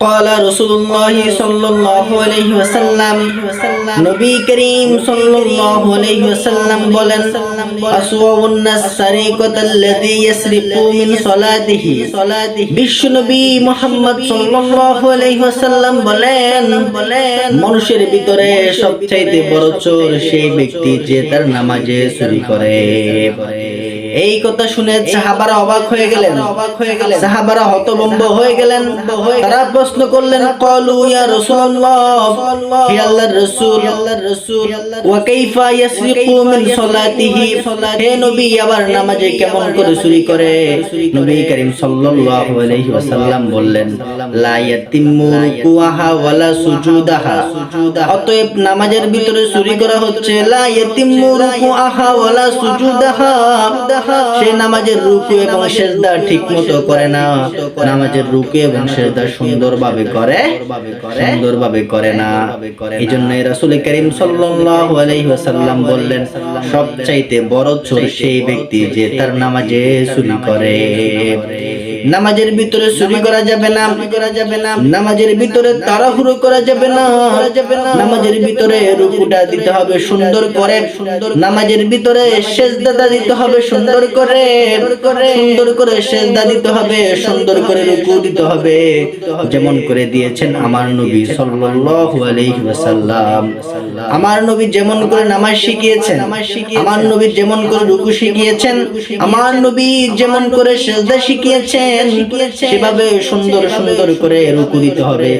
قال رسول الله صلى الله عليه وسلم নবী করিম সাল্লাল্লাহু আলাইহি ওয়াসাল্লাম বলেন আসওয়াউন নাস সারিকাতাল্লাযী ইয়াসরিকু মিন সালাতিহি বিশ্ব নবী মুহাম্মদ সাল্লাল্লাহু আলাইহি ওয়াসাল্লাম বলেন মানুষের ভিতরে সবচেয়ে বড় চোর সেই ব্যক্তি যে তার নামাজে চুরি করে। এই কথা শুনে সাহাবারা অবাক হয়ে গেলেন, সাহাবারা হতভম্ব হয়ে গেলেন। তারা প্রশ্ন করলেন, ক্বালু ইয়া রাসূলুল্লাহ, হে আল্লাহর রাসূল, ওয়া কাইফা ইয়াসরিকু মিন সালাতিহি, হে নবী আবার নামাজে কেমন করে চুরি করে? নবী করিম সাল্লাল্লাহু আলাইহি ওয়াসাল্লাম বললেন, লা ইয়াতিমু রুকুআহা ওয়ালা সুজুদাহা, অতএব নামাজের ভিতরে চুরি করা হচ্ছে লা ইয়াতিমু রুকুআহা ওয়ালা সুজুদাহা, সে নামাজের রুকু এবং সিজদা ঠিকমতো করে না, নামাজের রুকু এবং সিজদা সুন্দরভাবে করে না। এইজন্য রাসূল করিম সাল্লাল্লাহু আলাইহি ওয়াসাল্লাম বললেন, সবচাইতে বড় চোর সেই ব্যক্তি যে তার নামাজে চুরি করে। নামাজের ভিতরে চুরি করা যাবে না, নামাজের ভিতরে তাড়াহুড়ো করা যাবে না, নামাজের ভিতরে রুকুটা দিতে হবে সুন্দর করে, নামাজের ভিতরে সিজদাটা দিতে হবে সুন্দর করে সিজদা দিতে হবে, সুন্দর করে রুকু দিতে হবে, যেমন করে দিয়েছেন আমার নবী সাল্লাল্লাহু আলাইহি ওয়াসাল্লাম। আমার নবী যেমন করে নামাজ শিখিয়েছেন, আমার নবী যেমন করে রুকু শিখিয়েছেন, আমার নবী যেমন করে সিজদা শিখিয়েছেন, সেভাবে সুন্দর করে রুকু দিতে হবে,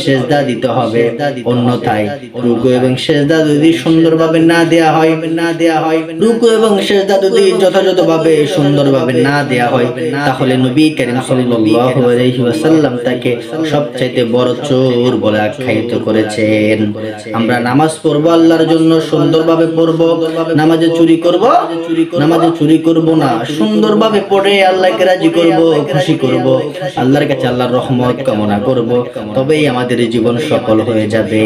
সিজদা দিতে হবে। অন্যথায় রুকু এবং সিজদা যদি সুন্দরভাবে না দেয়া হয়, রুকু এবং সিজদা যদি যথাযথভাবে সুন্দরভাবে না দেয়া হয়, তাহলে নবী করিম সাল্লাল্লাহু আলাইহি ওয়াসাল্লাম তাকে সবচেয়ে বড় চোর বলে আখ্যায়িত করেছেন। আমরা নামাজ পড়বো আল্লাহর জন্য, সুন্দরভাবে পড়বো। নামাজে চুরি করব না, সুন্দরভাবে পড়ে আল্লাহকে রাজি করব, খুশি করব, আল্লাহর কাছে আল্লাহর রহমত কামনা করব, তবেই আমাদের জীবন সফল হয়ে যাবে।